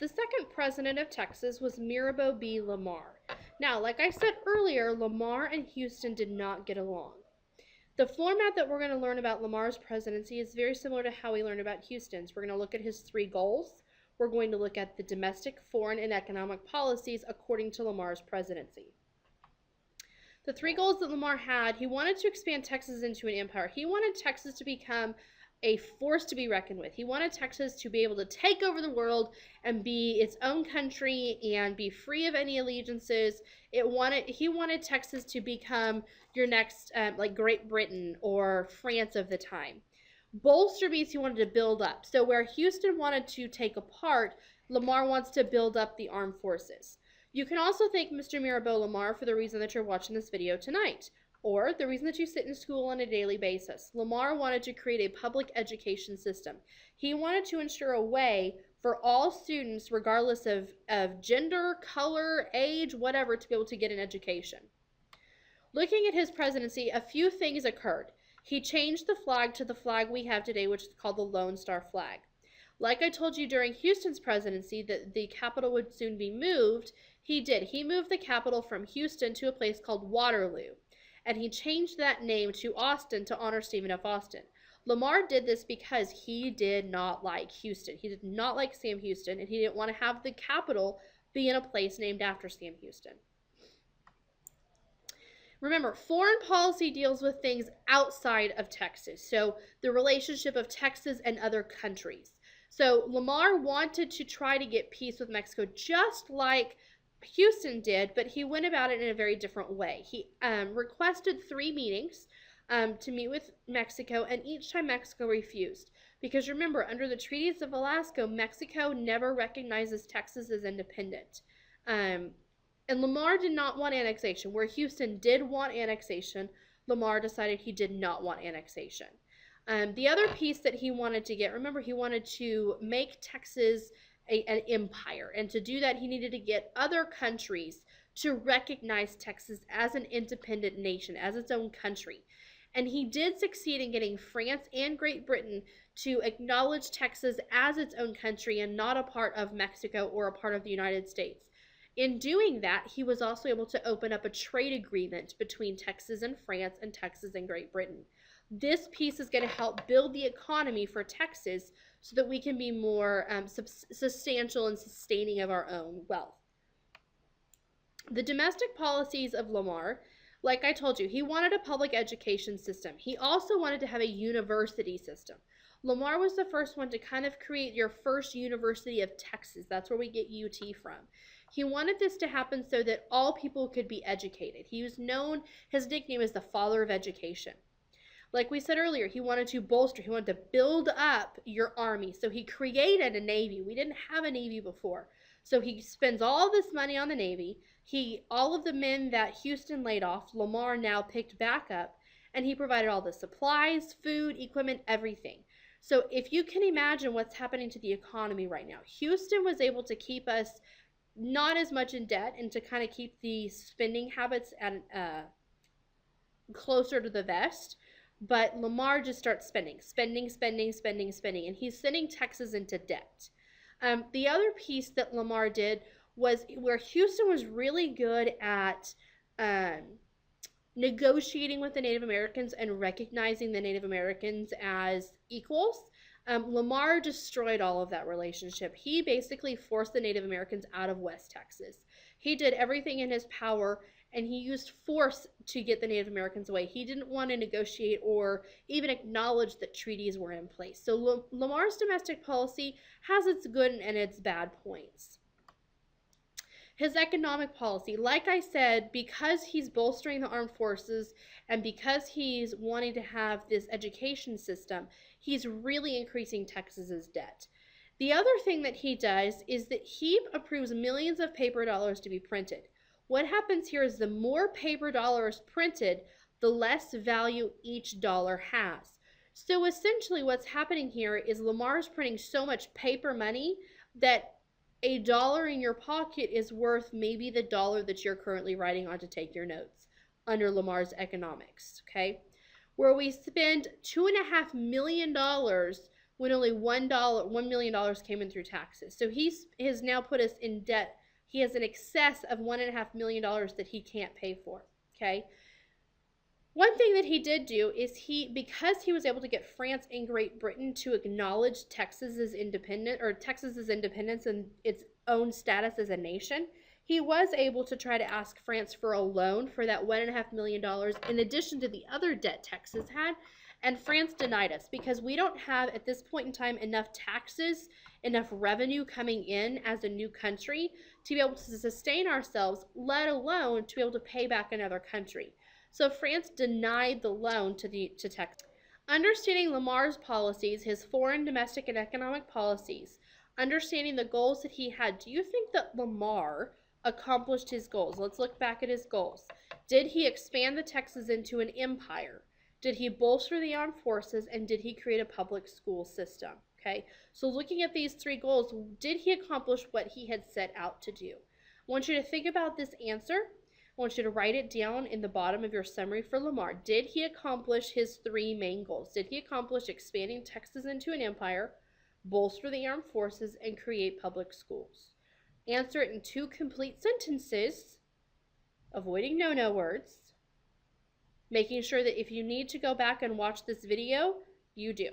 The second president of Texas was Mirabeau B. Lamar. Now, like I said earlier, Lamar and Houston did not get along. The format that we're going to learn about Lamar's presidency is very similar to how we learned about Houston's. We're going to look at his 3 goals. We're going to look at the domestic, foreign, and economic policies according to Lamar's presidency. The 3 goals that Lamar had, he wanted to expand Texas into an empire. He wanted Texas to become a force to be reckoned with. He wanted Texas to be able to take over the world and be its own country and be free of any allegiances. He wanted Texas to become your next like Great Britain or France of the time. Bolster means he wanted to build up. So where Houston wanted to take apart, Lamar wants to build up the armed forces. You can also thank Mr. Mirabeau Lamar for the reason that you're watching this video tonight, or the reason that you sit in school on a daily basis. Lamar wanted to create a public education system. He wanted to ensure a way for all students, regardless of gender, color, age, whatever, to be able to get an education. Looking at his presidency, a few things occurred. He changed the flag to the flag we have today, which is called the Lone Star flag. Like I told you during Houston's presidency that the capital would soon be moved, he did. He moved the capital from Houston to a place called Waterloo, and he changed that name to Austin to honor Stephen F. Austin. Lamar did this because he did not like Houston. He did not like Sam Houston, and he didn't want to have the capital be in a place named after Sam Houston. Remember, foreign policy deals with things outside of Texas, so the relationship of Texas and other countries. So Lamar wanted to try to get peace with Mexico just like Houston did, but he went about it in a very different way. He requested 3 meetings to meet with Mexico, and each time Mexico refused. Because remember, under the treaties of Alaska, Mexico never recognizes Texas as independent. And Lamar did not want annexation. Where Houston did want annexation, Lamar decided he did not want annexation. The other piece that he wanted to get, remember, he wanted to make Texas an empire. And to do that, he needed to get other countries to recognize Texas as an independent nation, as its own country. And he did succeed in getting France and Great Britain to acknowledge Texas as its own country and not a part of Mexico or a part of the United States. In doing that, he was also able to open up a trade agreement between Texas and France and Texas and Great Britain. This piece is going to help build the economy for Texas so that we can be more substantial and sustaining of our own wealth. The domestic policies of Lamar, like I told you, he wanted a public education system. He also wanted to have a university system. Lamar was the first one to kind of create your first University of Texas. That's where we get UT from. He wanted this to happen so that all people could be educated. He was known, his nickname is the father of education. Like we said earlier, he wanted to bolster, he wanted to build up your army. So he created a Navy. We didn't have a Navy before. So he spends all this money on the Navy. All of the men that Houston laid off, Lamar now picked back up, and he provided all the supplies, food, equipment, everything. So if you can imagine what's happening to the economy right now, Houston was able to keep us not as much in debt and to kind of keep the spending habits at closer to the vest. But Lamar just starts spending, and he's sending Texas into debt. The other piece that Lamar did was where Houston was really good at negotiating with the Native Americans and recognizing the Native Americans as equals. Lamar destroyed all of that relationship. He basically forced the Native Americans out of West Texas. He did everything in his power, and he used force to get the Native Americans away. He didn't want to negotiate or even acknowledge that treaties were in place. So Lamar's domestic policy has its good and its bad points. His economic policy, like I said, because he's bolstering the armed forces and because he's wanting to have this education system, he's really increasing Texas's debt. The other thing that he does is that he approves millions of paper dollars to be printed. What happens here is the more paper dollars printed, the less value each dollar has. So essentially what's happening here is Lamar's printing so much paper money that a dollar in your pocket is worth maybe the dollar that you're currently writing on to take your notes under Lamar's economics, okay? Where we spend $2.5 million when only $1 million came in through taxes. So he has now put us in debt. He has an excess of $1.5 million that he can't pay for. Okay. One thing that he did do is because he was able to get France and Great Britain to acknowledge Texas's independence and its own status as a nation, he was able to try to ask France for a loan for that $1.5 million in addition to the other debt Texas had. And France denied us because we don't have at this point in time enough taxes, enough revenue coming in as a new country to be able to sustain ourselves, let alone to be able to pay back another country. So France denied the loan to Texas. Understanding Lamar's policies, his foreign, domestic, and economic policies, understanding the goals that he had, do you think that Lamar accomplished his goals? Let's look back at his goals. Did he expand the Texas into an empire? Did he bolster the armed forces? And did he create a public school system? Okay, so looking at these three goals, did he accomplish what he had set out to do? I want you to think about this answer. I want you to write it down in the bottom of your summary for Lamar. Did he accomplish his three main goals? Did he accomplish expanding Texas into an empire, bolster the armed forces, and create public schools? Answer it in 2 complete sentences, avoiding no-no words, making sure that if you need to go back and watch this video, you do.